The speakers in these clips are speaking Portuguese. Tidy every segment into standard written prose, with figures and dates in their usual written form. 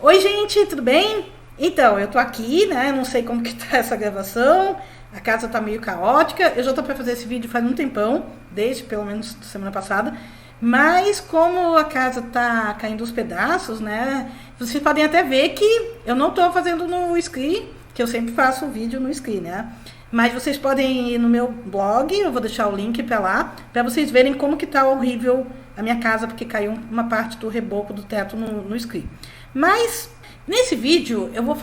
Oi, gente, tudo bem? Então, eu tô aqui, né? Não sei como que tá essa gravação. A casa tá meio caótica. Eu já tô pra fazer esse vídeo faz um tempão, desde pelo menos semana passada. Mas como a casa tá caindo aos pedaços, né? Vocês podem até ver que eu não tô fazendo no Screen, que eu sempre faço o vídeo no Screen, né? Mas vocês podem ir no meu blog, eu vou deixar o link pra lá, pra vocês verem como que tá horrível a minha casa, porque caiu uma parte do reboco do teto no Screen. Mas nesse vídeo eu vou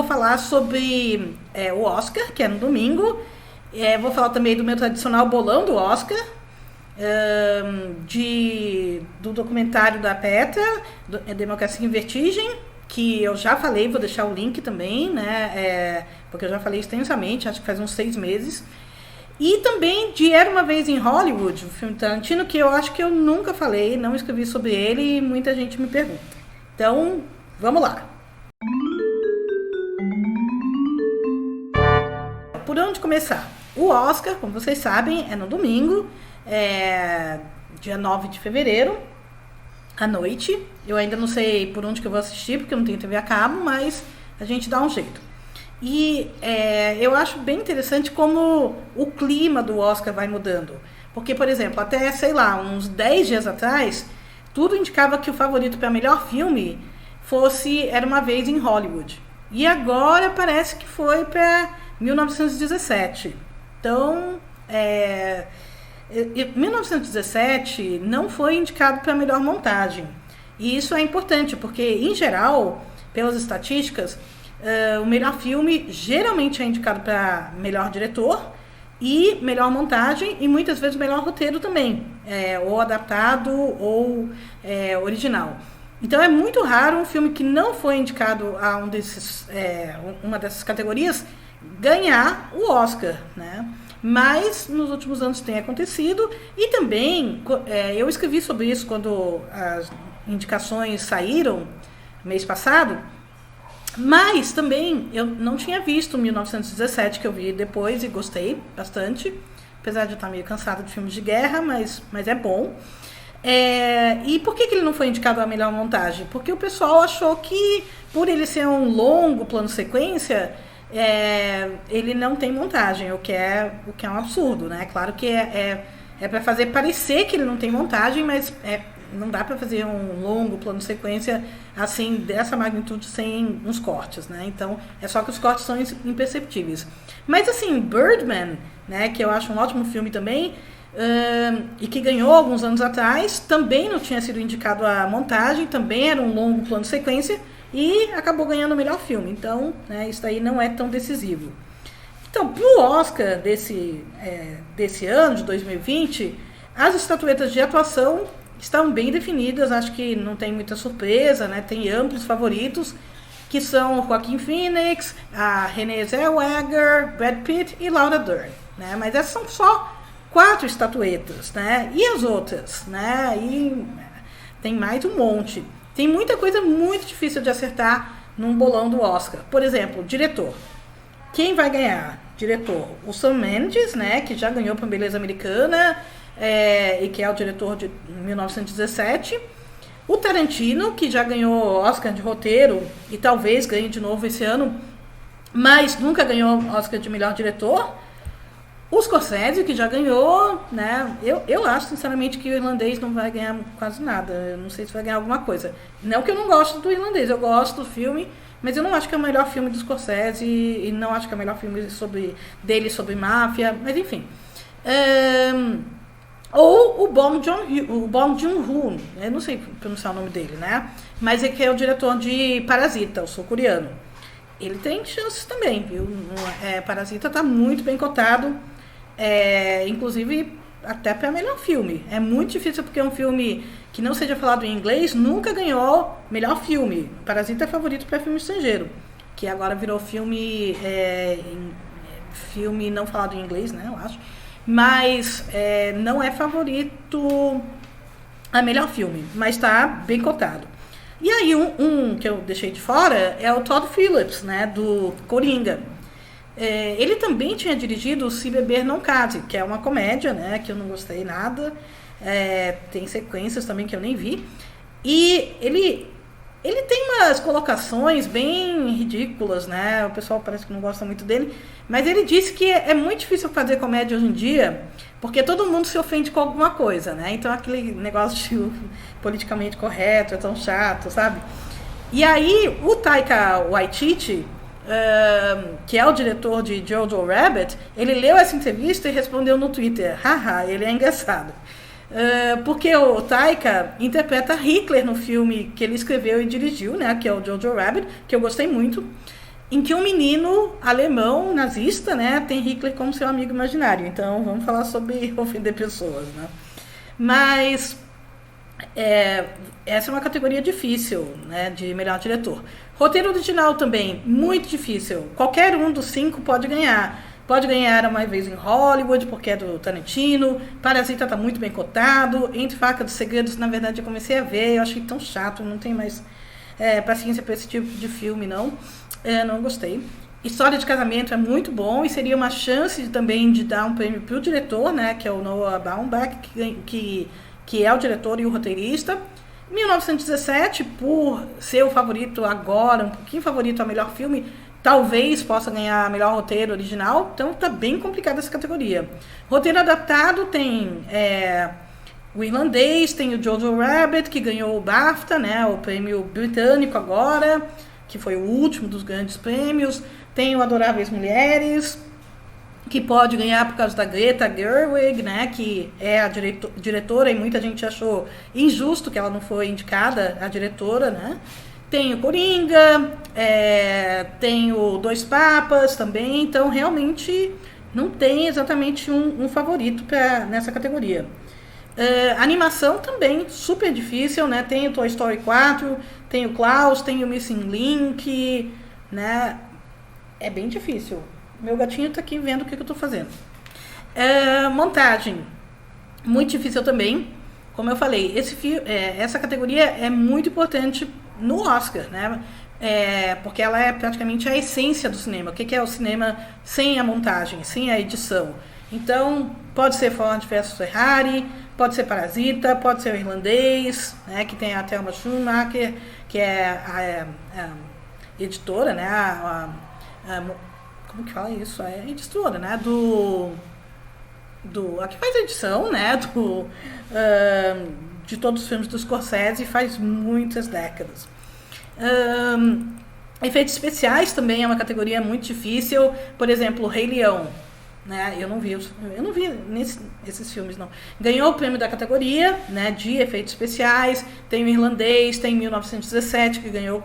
falar sobre o Oscar, que é no domingo. Vou falar também do meu tradicional bolão do Oscar, do documentário da Petra, Democracia em Vertigem, que eu já falei, vou deixar o link também, né? Porque eu já falei extensamente, acho que faz uns 6 meses. E também de Era Uma Vez em Hollywood, o filme Tarantino, que eu acho que eu nunca falei, não escrevi sobre ele e muita gente me pergunta. Então, vamos lá. Por onde começar? O Oscar, como vocês sabem, é no domingo, dia 9 de fevereiro, à noite. Eu ainda não sei por onde que eu vou assistir, porque eu não tenho TV a cabo, mas a gente dá um jeito. E eu acho bem interessante como o clima do Oscar vai mudando. Porque, por exemplo, até, sei lá, uns 10 dias atrás, tudo indicava que o favorito para melhor filme fosse Era Uma Vez em Hollywood. E agora parece que foi para 1917. Então, 1917 não foi indicado para melhor montagem. E isso é importante, porque, em geral, pelas estatísticas, o melhor filme geralmente é indicado para melhor diretor e melhor montagem e muitas vezes melhor roteiro também, ou adaptado ou original. Então é muito raro um filme que não foi indicado a uma dessas categorias ganhar o Oscar, né? Mas nos últimos anos tem acontecido e também eu escrevi sobre isso quando as indicações saíram mês passado. Mas também eu não tinha visto 1917, que eu vi depois e gostei bastante. Apesar de eu estar meio cansada de filmes de guerra, mas é bom. E por que ele não foi indicado a melhor montagem? Porque o pessoal achou que, por ele ser um longo plano sequência, ele não tem montagem, o que é um absurdo, né? Claro que é para fazer parecer que ele não tem montagem, mas não dá para fazer um longo plano de sequência assim, dessa magnitude, sem uns cortes, né? Então, é só que os cortes são imperceptíveis. Mas, assim, Birdman, né, que eu acho um ótimo filme também, e que ganhou alguns anos atrás, também não tinha sido indicado a montagem, também era um longo plano de sequência, e acabou ganhando o melhor filme. Então, né, isso daí não é tão decisivo. Então, pro Oscar desse ano, de 2020, as estatuetas de atuação estão bem definidas, acho que não tem muita surpresa, né? Tem amplos favoritos, que são Joaquin Phoenix, a Renée Zellweger, Brad Pitt e Laura Dern, né? Mas essas são só 4 estatuetas, né? E as outras, né? E tem mais um monte. Tem muita coisa muito difícil de acertar num bolão do Oscar. Por exemplo, diretor. Quem vai ganhar? Diretor. O Sam Mendes, né? Que já ganhou para Beleza Americana, e que é o diretor de 1917. O Tarantino, que já ganhou Oscar de roteiro e talvez ganhe de novo esse ano, mas nunca ganhou Oscar de melhor diretor. O Scorsese, que já ganhou, né? Eu acho, sinceramente, que o irlandês não vai ganhar quase nada. Eu não sei se vai ganhar alguma coisa. Não que eu não gosto do irlandês, eu gosto do filme, mas eu não acho que é o melhor filme do Scorsese e não acho que é o melhor filme dele sobre máfia, mas enfim. Ou o Bong Joon-ho, eu não sei pronunciar o nome dele, né? Mas que é o diretor de Parasita, o sul-coreano. Ele tem chances também, viu? Parasita está muito bem cotado, inclusive até para melhor filme. É muito difícil porque um filme que não seja falado em inglês nunca ganhou melhor filme. Parasita é favorito para filme estrangeiro, que agora virou filme não falado em inglês, né? Eu acho. Mas não é favorito a melhor filme, mas está bem cotado. E aí um que eu deixei de fora é o Todd Phillips, né, do Coringa. Ele também tinha dirigido Se Beber Não Case, que é uma comédia, né, que eu não gostei nada. Tem sequências também que eu nem vi. E ele Ele tem umas colocações bem ridículas, né? O pessoal parece que não gosta muito dele. Mas ele disse que é muito difícil fazer comédia hoje em dia, porque todo mundo se ofende com alguma coisa, né? Então aquele negócio de politicamente correto é tão chato, sabe? E aí o Taika Waititi, que é o diretor de Jojo Rabbit, ele leu essa entrevista e respondeu no Twitter, haha, ele é engraçado. Porque o Taika interpreta Hitler no filme que ele escreveu e dirigiu, né, que é o Jojo Rabbit, que eu gostei muito, em que um menino alemão nazista, né, tem Hitler como seu amigo imaginário. Então vamos falar sobre ofender pessoas, né? Mas essa é uma categoria difícil, né, de melhor diretor. Roteiro original também, muito difícil. Qualquer um dos 5 pode ganhar. Pode ganhar Uma Vez em Hollywood, porque é do Tarantino. Parasita tá muito bem cotado. Entre Facas e Segredos, na verdade, eu comecei a ver. Eu achei tão chato, não tenho mais paciência para esse tipo de filme, não. Não gostei. História de Casamento é muito bom e seria uma chance também de dar um prêmio pro diretor, né, que é o Noah Baumbach, que é o diretor e o roteirista. 1917, por ser o favorito agora, um pouquinho favorito ao melhor filme, talvez possa ganhar melhor roteiro original. Então tá bem complicada essa categoria. Roteiro adaptado tem o Irlandês, tem o Jojo Rabbit, que ganhou o BAFTA, né, o prêmio britânico agora, que foi o último dos grandes prêmios. Tem o Adoráveis Mulheres, que pode ganhar por causa da Greta Gerwig, né, que é a diretora, e muita gente achou injusto que ela não foi indicada a diretora, né. Tem o Coringa, tem o Dois Papas também, então realmente não tem exatamente um favorito nessa categoria. Animação também, super difícil, né? Tem o Toy Story 4, tem o Klaus, tem o Missing Link, né? É bem difícil. Meu gatinho tá aqui vendo o que eu tô fazendo. Montagem, muito difícil também. Como eu falei, essa categoria é muito importante no Oscar, né? Porque ela é praticamente a essência do cinema. O que é o cinema sem a montagem, sem a edição? Então, pode ser Ford versus Ferrari, pode ser Parasita, pode ser o Irlandês, né, que tem a Thelma Schumacher, que é a editora, né? Como que fala isso? É editora, né? A que faz a edição, né? De todos os filmes do Scorsese, faz muitas décadas. Efeitos especiais também é uma categoria muito difícil. Por exemplo, o Rei Leão, né? Eu não vi esses filmes, não. Ganhou o prêmio da categoria, né, de efeitos especiais. Tem o Irlandês, tem 1917, que ganhou o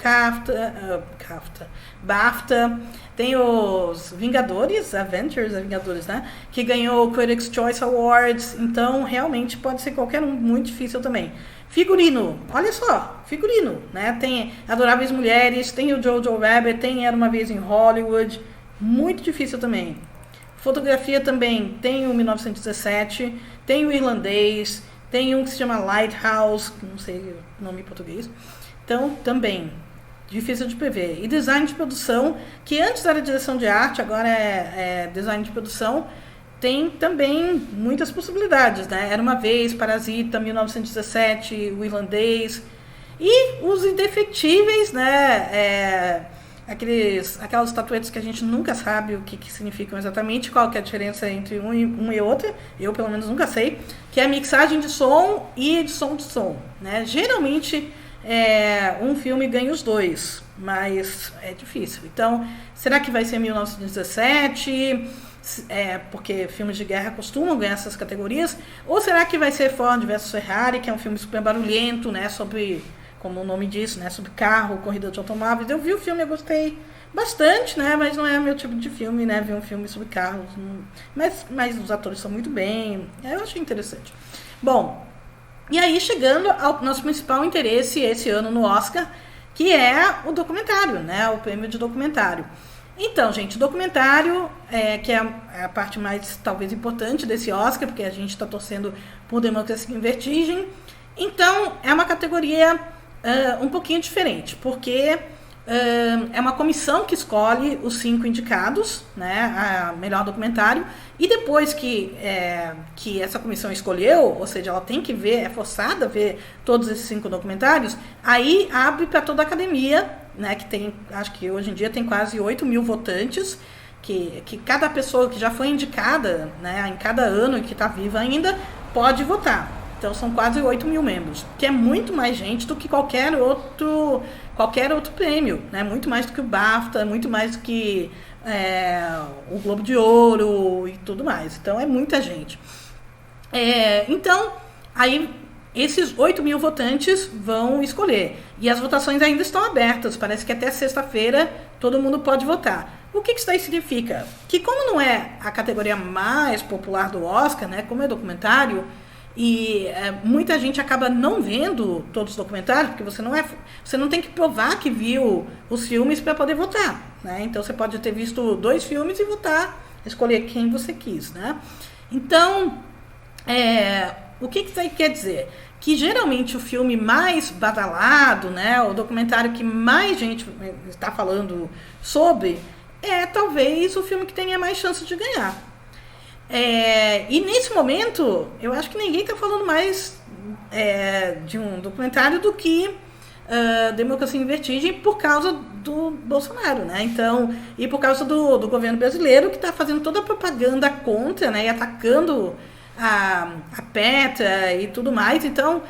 BAFTA. Tem os Vingadores, Vingadores, né, que ganhou o Critics' Choice Awards. Então, realmente, pode ser qualquer um, muito difícil também. Figurino, olha só, figurino, né? Tem Adoráveis Mulheres, tem o Jojo Rabbit, tem Era Uma Vez em Hollywood, muito difícil também. Fotografia também, tem o 1917, tem o Irlandês, tem um que se chama Lighthouse, não sei o nome em português. Então, também, difícil de prever. E design de produção, que antes era direção de arte, agora é design de produção, tem também muitas possibilidades, né? Era Uma Vez, Parasita, 1917, o Irlandês. E os indefectíveis, né? Aquelas estatuetas que a gente nunca sabe o que significam exatamente, qual que é a diferença entre uma e outra, eu pelo menos nunca sei, que é a mixagem de som e edição de som, né? Geralmente um filme ganha os dois, mas é difícil. Então, será que vai ser 1917? Porque filmes de guerra costumam ganhar essas categorias, ou será que vai ser Ford versus Ferrari, que é um filme super barulhento, né, sobre, como o nome diz, né, sobre carro, corrida de automóveis. Eu vi o filme, eu gostei bastante, né, mas não é o meu tipo de filme, né, ver um filme sobre carros, mas os atores são muito bem, eu achei interessante. Bom, e aí chegando ao nosso principal interesse esse ano no Oscar, que é o documentário, né, o prêmio de documentário. Então, gente, o documentário, que é a parte mais, talvez, importante desse Oscar, porque a gente está torcendo por Democracia em Vertigem. Então, é uma categoria um pouquinho diferente, porque É uma comissão que escolhe os 5 indicados, né, a melhor documentário, e depois que essa comissão escolheu, ou seja, ela tem que ver, é forçada a ver todos esses 5 documentários, aí abre para toda a academia, né, que tem, acho que hoje em dia tem quase 8 mil votantes, que cada pessoa que já foi indicada, né, em cada ano e que está viva ainda, pode votar. Então são quase 8 mil membros, que é muito mais gente do que qualquer outro prêmio, né? Muito mais do que o BAFTA, muito mais do que o Globo de Ouro e tudo mais. Então é muita gente. Então, aí esses 8 mil votantes vão escolher. E as votações ainda estão abertas, parece que até sexta-feira todo mundo pode votar. O que isso daí significa? Que como não é a categoria mais popular do Oscar, né? Como é documentário, e muita gente acaba não vendo todos os documentários, porque você não tem que provar que viu os filmes para poder votar, né? Então você pode ter visto 2 filmes e votar, escolher quem você quis, né? Então, o que isso aí quer dizer? Que geralmente o filme mais badalado, né, o documentário que mais gente está falando sobre, é talvez o filme que tenha mais chance de ganhar. E nesse momento, eu acho que ninguém está falando mais de um documentário do que Democracia em Vertigem por causa do Bolsonaro, né? Então, e por causa do governo brasileiro que está fazendo toda a propaganda contra, né? E atacando a PETA e tudo mais. Então,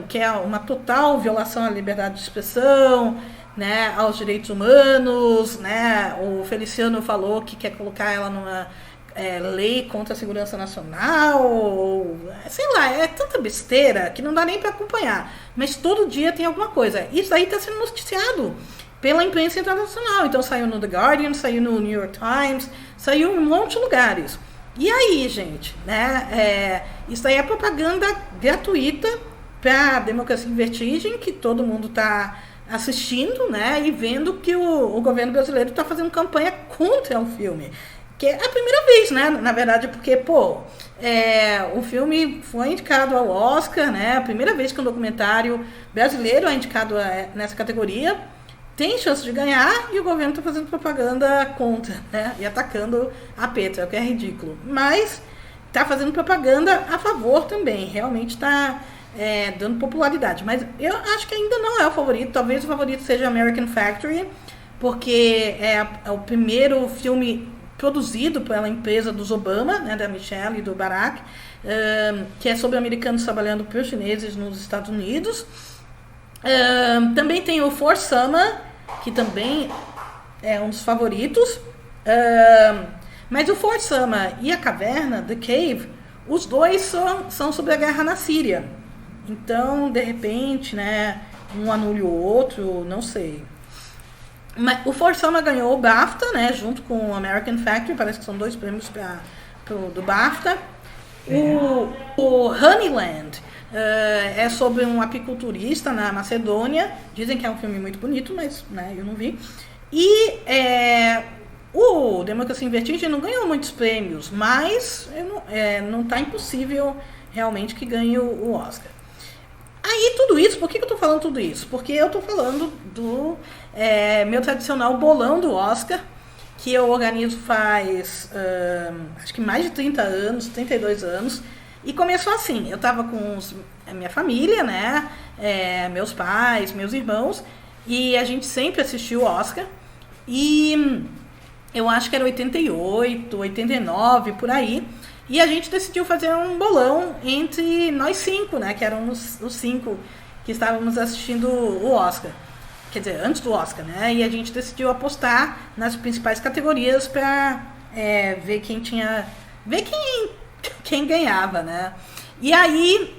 que é uma total violação à liberdade de expressão, né? Aos direitos humanos, né? O Feliciano falou que quer colocar ela numa lei contra a segurança nacional, sei lá, é tanta besteira que não dá nem para acompanhar, mas todo dia tem alguma coisa. Isso aí está sendo noticiado pela imprensa internacional, então saiu no The Guardian, saiu no New York Times, saiu em um monte de lugares. E aí, gente, né, isso aí é propaganda gratuita para a Democracia em Vertigem, que todo mundo está assistindo, né, e vendo que o governo brasileiro está fazendo campanha contra o filme. Que é a primeira vez, né? Na verdade, porque, o filme foi indicado ao Oscar, né? A primeira vez que um documentário brasileiro é indicado nessa categoria, tem chance de ganhar e o governo está fazendo propaganda contra, né? E atacando a PETA, o que é ridículo. Mas está fazendo propaganda a favor também, realmente está dando popularidade. Mas eu acho que ainda não é o favorito, talvez o favorito seja American Factory, porque é o primeiro filme produzido pela empresa dos Obama, né, da Michelle e do Barack, que é sobre americanos trabalhando para os chineses nos Estados Unidos. Também tem o For Summer, que também é um dos favoritos. Mas o For Summer e a Caverna, The Cave, os dois são sobre a guerra na Síria. Então, de repente, né, um anula o outro, não sei. Mas o For Summer ganhou o BAFTA, né, junto com o American Factory, parece que são 2 prêmios do BAFTA. O Honeyland é sobre um apiculturista na Macedônia. Dizem que é um filme muito bonito, mas, né, eu não vi. E o Democracia em Vertigem não ganhou muitos prêmios, mas não está impossível realmente que ganhe o Oscar. Aí tudo isso, por que eu tô falando tudo isso? Porque eu tô falando do meu tradicional bolão do Oscar, que eu organizo faz, acho que mais de 30 anos, 32 anos, e começou assim, eu tava com a minha família, né, meus pais, meus irmãos, e a gente sempre assistiu o Oscar, e eu acho que era 88, 89, por aí, e a gente decidiu fazer um bolão entre nós 5, né? Que eram os 5 que estávamos assistindo o Oscar. Quer dizer, antes do Oscar, né? E a gente decidiu apostar nas principais categorias para ver quem tinha... Ver quem ganhava, né? E aí,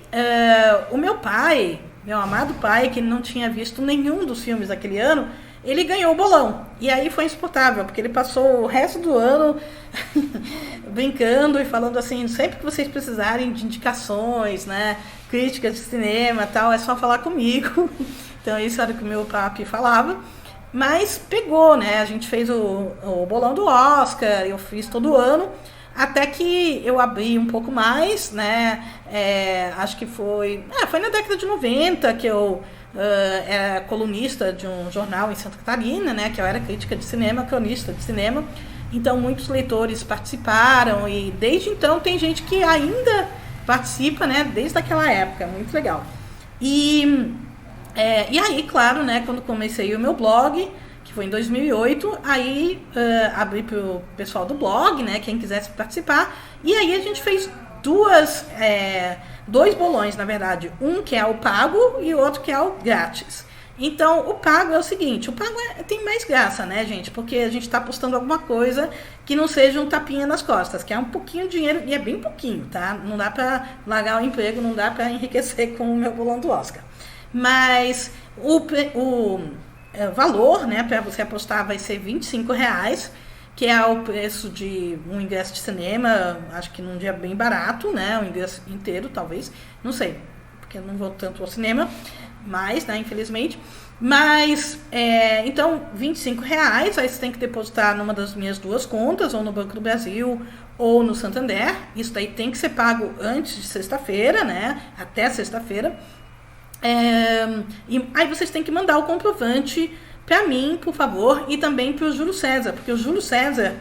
o meu pai, meu amado pai, que não tinha visto nenhum dos filmes daquele ano, ele ganhou o bolão. E aí foi insuportável, porque ele passou o resto do ano brincando e falando assim, sempre que vocês precisarem de indicações, né, críticas de cinema e tal, é só falar comigo. Então isso era o que o meu papi falava. Mas pegou, né, a gente fez o bolão do Oscar, eu fiz todo ano, até que eu abri um pouco mais, né, acho que foi na década de 90 que eu é colunista de um jornal em Santa Catarina, né, que eu era crítica de cinema, cronista de cinema. Então, muitos leitores participaram e desde então tem gente que ainda participa, né, desde aquela época, muito legal. E aí, claro, né, quando comecei o meu blog, que foi em 2008, aí abri para o pessoal do blog, né, quem quisesse participar, e aí a gente fez dois bolões, na verdade, um que é o pago e o outro que é o grátis. Então, o pago é o seguinte, o pago tem mais graça, né, gente? Porque a gente está postando alguma coisa que não seja um tapinha nas costas, que é um pouquinho de dinheiro, e é bem pouquinho, tá? Não dá para largar o emprego, não dá para enriquecer com o meu bolão do Oscar. Mas o valor, né, para você apostar vai ser R$25, que é o preço de um ingresso de cinema, acho que num dia bem barato, né, um ingresso inteiro, talvez, não sei, porque eu não vou tanto ao cinema, mas, né, infelizmente. Mas, então, R$25, aí você tem que depositar numa das minhas duas contas, ou no Banco do Brasil, ou no Santander. Isso daí tem que ser pago antes de sexta-feira, né, até sexta-feira. E aí vocês têm que mandar o comprovante para mim, por favor, e também para o Júlio César, porque o Júlio César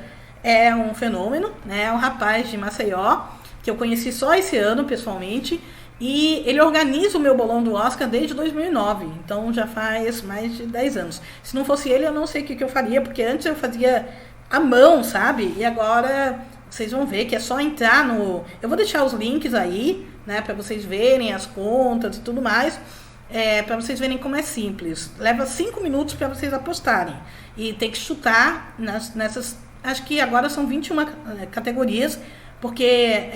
é um fenômeno, né, é um rapaz de Maceió, que eu conheci só esse ano, pessoalmente, e ele organiza o meu bolão do Oscar desde 2009, então já faz mais de 10 anos. Se não fosse ele, eu não sei o que eu faria, porque antes eu fazia à mão, sabe? E agora vocês vão ver que é só entrar no... Eu vou deixar os links aí, né, para vocês verem as contas e tudo mais, para vocês verem como é simples. Leva 5 minutos para vocês apostarem. E tem que chutar nessas... Acho que agora são 21 categorias, porque...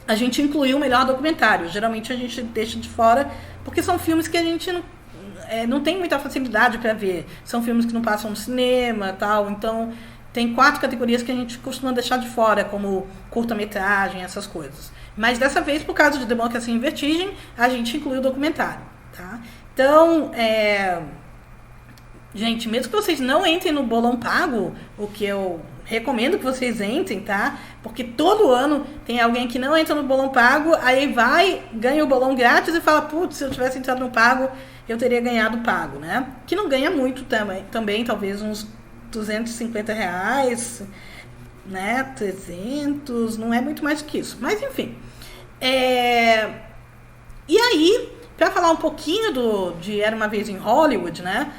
a gente incluiu o melhor documentário. Geralmente a gente deixa de fora, porque são filmes que a gente não tem muita facilidade para ver. São filmes que não passam no cinema, tal. Então, tem 4 categorias que a gente costuma deixar de fora, como curta-metragem, essas coisas. Mas dessa vez, por causa de Democracia em Vertigem, a gente incluiu o documentário, tá? Então, gente, mesmo que vocês não entrem no bolão pago, o que eu recomendo que vocês entrem, tá? Porque todo ano tem alguém que não entra no bolão pago, aí vai, ganha o bolão grátis e fala, putz, se eu tivesse entrado no pago, eu teria ganhado o pago, né? Que não ganha muito também talvez uns R$250, né? 300, não é muito mais que isso. Mas, enfim. E aí, para falar um pouquinho de Era Uma Vez em Hollywood, né?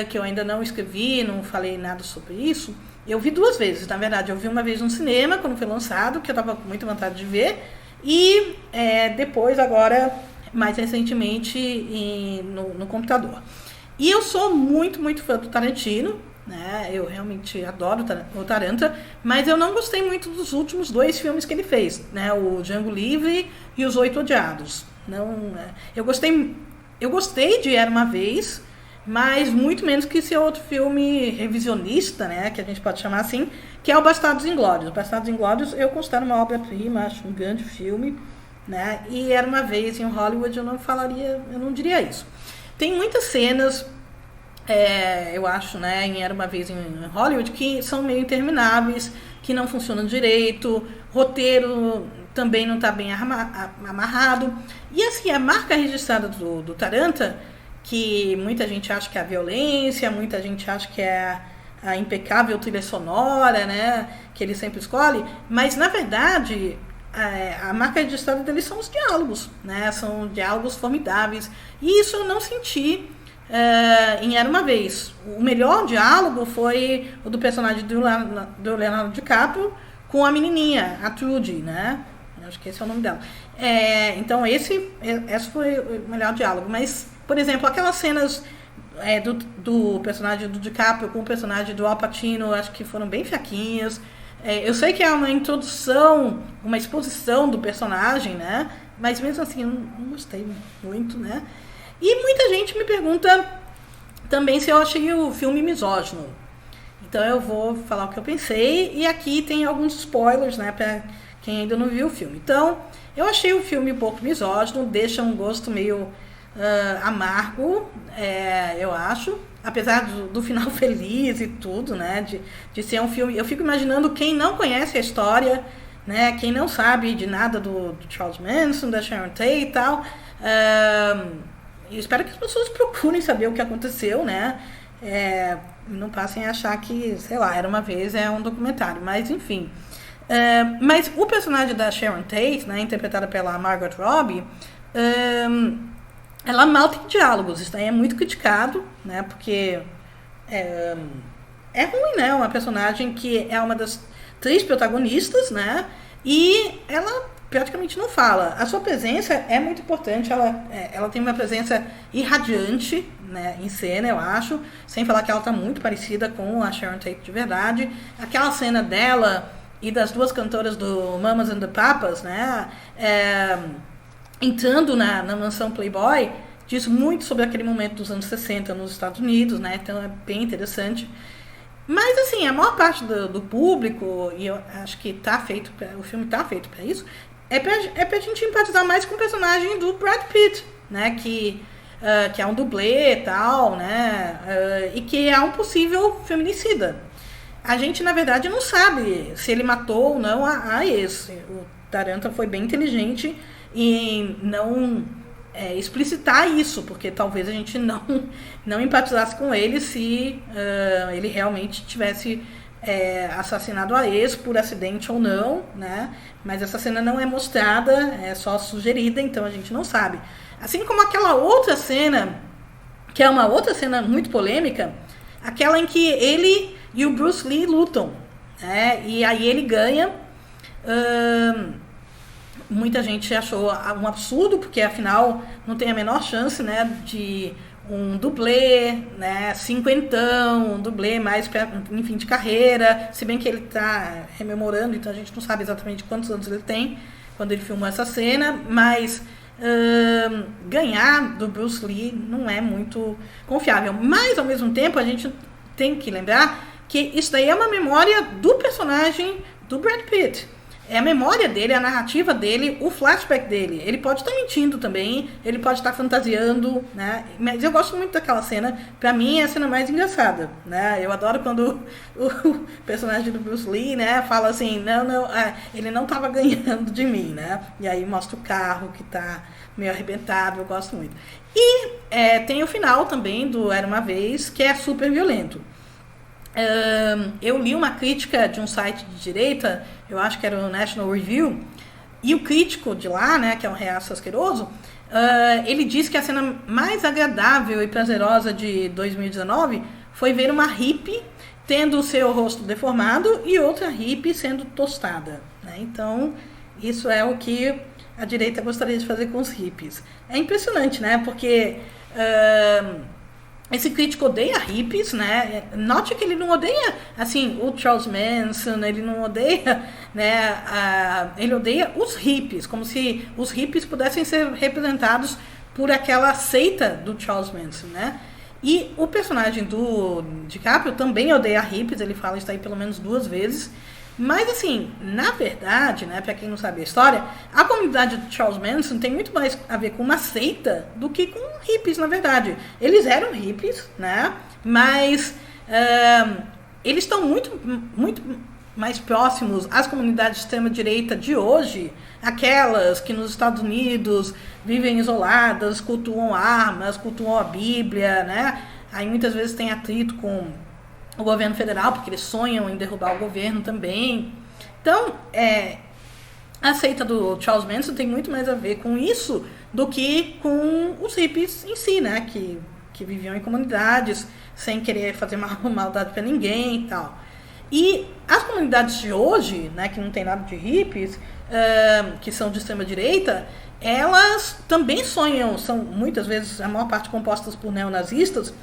Que eu ainda não escrevi, não falei nada sobre isso. Eu vi 2 vezes, na verdade. Eu vi uma vez no cinema, quando foi lançado, que eu estava com muita vontade de ver. E depois, agora, mais recentemente, no computador. E eu sou muito, muito fã do Tarantino, né? Eu realmente adoro o Taranta, mas eu não gostei muito dos últimos 2 filmes que ele fez, né? O Django Livre e Os Oito Odiados. Eu gostei de Era Uma Vez, mas muito menos que esse outro filme revisionista, né, que a gente pode chamar assim, que é o Bastardos Inglórios. Bastardos Inglórios eu considero uma obra-prima, acho um grande filme, né, e Era Uma Vez em Hollywood eu não diria isso. Tem muitas cenas, eu acho, né, em Era Uma Vez em Hollywood, que são meio intermináveis, que não funcionam direito, roteiro também não está bem amarrado. E assim, a marca registrada do Taranta, que muita gente acha que é a violência, muita gente acha que é a impecável trilha sonora, né, que ele sempre escolhe, mas na verdade a marca registrada dele são os diálogos, né, são diálogos formidáveis, e isso eu não senti em Era Uma Vez. O melhor diálogo foi o do personagem do Leonardo DiCaprio com a menininha, a Trudy, né, acho que esse é o nome dela. Então esse foi o melhor diálogo, mas por exemplo, aquelas cenas do personagem do DiCaprio com o personagem do Al Pacino, acho que foram bem fraquinhas. Eu sei que é uma introdução, uma exposição do personagem, né? Mas mesmo assim, eu não gostei muito, né? E muita gente me pergunta também se eu achei o filme misógino. Então eu vou falar o que eu pensei, e aqui tem alguns spoilers, né? Pra quem ainda não viu o filme. Então, eu achei o filme um pouco misógino, deixa um gosto meio... amargo, eu acho, apesar do final feliz e tudo, né, de ser um filme. Eu fico imaginando quem não conhece a história, né, quem não sabe de nada do Charles Manson, da Sharon Tate e tal, eu espero que as pessoas procurem saber o que aconteceu, né? Não passem a achar que, sei lá, Era Uma Vez é um documentário, mas enfim. Mas o personagem da Sharon Tate, né, interpretada pela Margot Robbie, ela mal tem diálogos. Isso daí é muito criticado, né? Porque é ruim, né? Uma personagem que é uma das 3 protagonistas, né? E ela praticamente não fala. A sua presença é muito importante. Ela tem uma presença irradiante, né, em cena, eu acho. Sem falar que ela tá muito parecida com a Sharon Tate de verdade. Aquela cena dela e das 2 cantoras do Mamas and the Papas, né? Entrando na mansão Playboy, diz muito sobre aquele momento dos anos 60 nos Estados Unidos, né? Então é bem interessante. Mas, assim, a maior parte do público, e eu acho que o filme tá feito para isso, é pra gente empatizar mais com o personagem do Brad Pitt, né? Que é um dublê e tal, né? E que é um possível feminicida. A gente, na verdade, não sabe se ele matou ou não a ex. O Tarantula foi bem inteligente em não explicitar isso, porque talvez a gente não empatizasse com ele se ele realmente tivesse assassinado a ex por acidente ou não, né? Mas essa cena não é mostrada, é só sugerida, então a gente não sabe. Assim como aquela outra cena, que é uma outra cena muito polêmica, aquela em que ele e o Bruce Lee lutam, né? E aí ele ganha. Muita gente achou um absurdo, porque afinal não tem a menor chance, né, de um dublê, né, cinquentão, um dublê mais em fim de carreira, se bem que ele está rememorando, então a gente não sabe exatamente quantos anos ele tem quando ele filmou essa cena, mas ganhar do Bruce Lee não é muito confiável. Mas, ao mesmo tempo, a gente tem que lembrar que isso daí é uma memória do personagem do Brad Pitt. É a memória dele, a narrativa dele, o flashback dele. Ele pode estar mentindo também, ele pode estar fantasiando, né? Mas eu gosto muito daquela cena. Pra mim, é a cena mais engraçada, né? Eu adoro quando o personagem do Bruce Lee, né, fala assim, ele não estava ganhando de mim, né? E aí mostra o carro que tá meio arrebentado, eu gosto muito. E tem o final também do Era Uma Vez, que é super violento. Eu li uma crítica de um site de direita, eu acho que era o National Review, e o crítico de lá, né, que é um reaço asqueroso, ele disse que a cena mais agradável e prazerosa de 2019 foi ver uma hippie tendo o seu rosto deformado e outra hippie sendo tostada, né? Então, isso é o que a direita gostaria de fazer com os hippies. É impressionante, né? Porque esse crítico odeia hippies, né? Note que ele não odeia, assim, o Charles Manson, ele não odeia, né? Ele odeia os hippies, como se os hippies pudessem ser representados por aquela seita do Charles Manson, né? E o personagem do DiCaprio também odeia hippies, ele fala isso aí pelo menos 2 vezes. Mas, assim, na verdade, né, pra quem não sabe a história, a comunidade do Charles Manson tem muito mais a ver com uma seita do que com hippies, na verdade. Eles eram hippies, né, mas eles estão muito mais próximos às comunidades de extrema-direita de hoje, aquelas que nos Estados Unidos vivem isoladas, cultuam armas, cultuam a Bíblia, né, aí muitas vezes tem atrito com o governo federal, porque eles sonham em derrubar o governo também. Então, a seita do Charles Manson tem muito mais a ver com isso do que com os hippies em si, né? Que viviam em comunidades sem querer fazer maldade para ninguém e tal. E as comunidades de hoje, né, que não tem nada de hippies, que são de extrema-direita, elas também sonham, são muitas vezes, a maior parte compostas por neonazistas,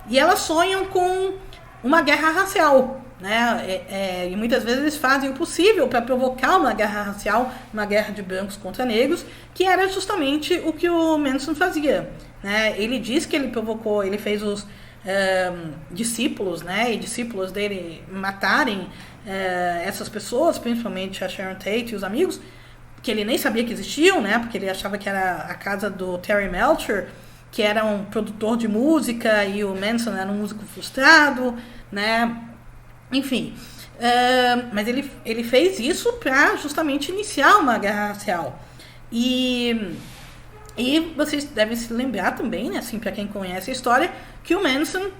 e elas sonham com uma guerra racial, né? E muitas vezes eles fazem o possível para provocar uma guerra racial, uma guerra de brancos contra negros, que era justamente o que o Manson fazia, né? Ele diz que ele provocou, ele fez os discípulos, né, e discípulos dele matarem essas pessoas, principalmente a Sharon Tate e os amigos, que ele nem sabia que existiam, né? Porque ele achava que era a casa do Terry Melcher, que era um produtor de música, e o Manson era um músico frustrado, né? Enfim, mas ele fez isso para justamente iniciar uma guerra racial. E E vocês devem se lembrar também, né, assim, para quem conhece a história, que o Manson,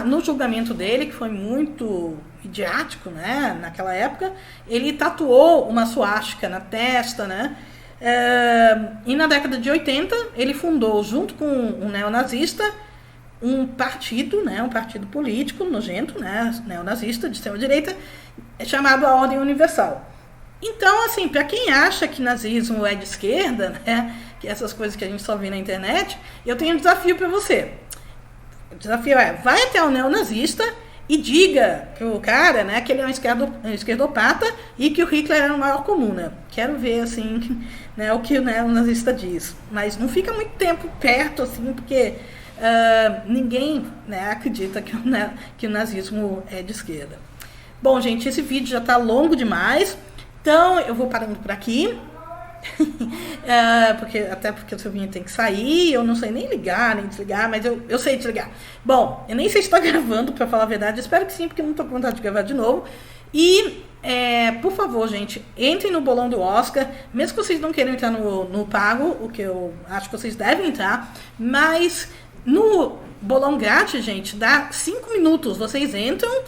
no julgamento dele, que foi muito midiático, né, naquela época, ele tatuou uma suástica na testa, né, e na década de 80 ele fundou, junto com um neonazista, um partido, né, um partido político nojento, né, neonazista, de extrema-direita, chamado a Ordem Universal. Então, assim, para quem acha que nazismo é de esquerda, né, que essas coisas que a gente só vê na internet, eu tenho um desafio para você. O desafio é, vai até o neonazista e diga pro cara, né, que ele é um esquerdopata e que o Hitler era o maior comuna. Quero ver, assim, né, o que o neonazista diz. Mas não fica muito tempo perto, assim, porque ninguém, né, acredita que o nazismo é de esquerda. Bom, gente, esse vídeo já está longo demais, então eu vou parando por aqui. Até porque o Silvinho tem que sair, eu não sei nem ligar, nem desligar, mas eu sei desligar. Bom, eu nem sei se está gravando, para falar a verdade, espero que sim, porque eu não estou com vontade de gravar de novo. E, por favor, gente, entrem no bolão do Oscar, mesmo que vocês não queiram entrar no pago, o que eu acho que vocês devem entrar, mas no bolão grátis, gente, dá 5 minutos, vocês entram,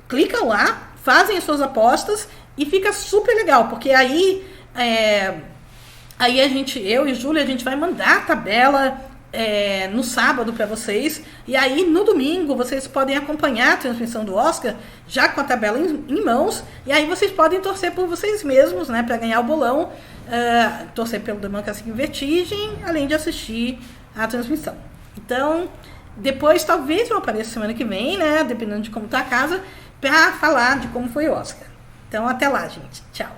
clicam lá, fazem as suas apostas e fica super legal, porque aí eu e Júlia, a gente vai mandar a tabela no sábado para vocês, e aí no domingo vocês podem acompanhar a transmissão do Oscar já com a tabela em mãos, e aí vocês podem torcer por vocês mesmos, né, para ganhar o bolão, torcer pelo Democracia em Vertigem, além de assistir a transmissão. Então, depois talvez eu apareça semana que vem, né, dependendo de como tá a casa, para falar de como foi o Oscar. Então, até lá, gente. Tchau.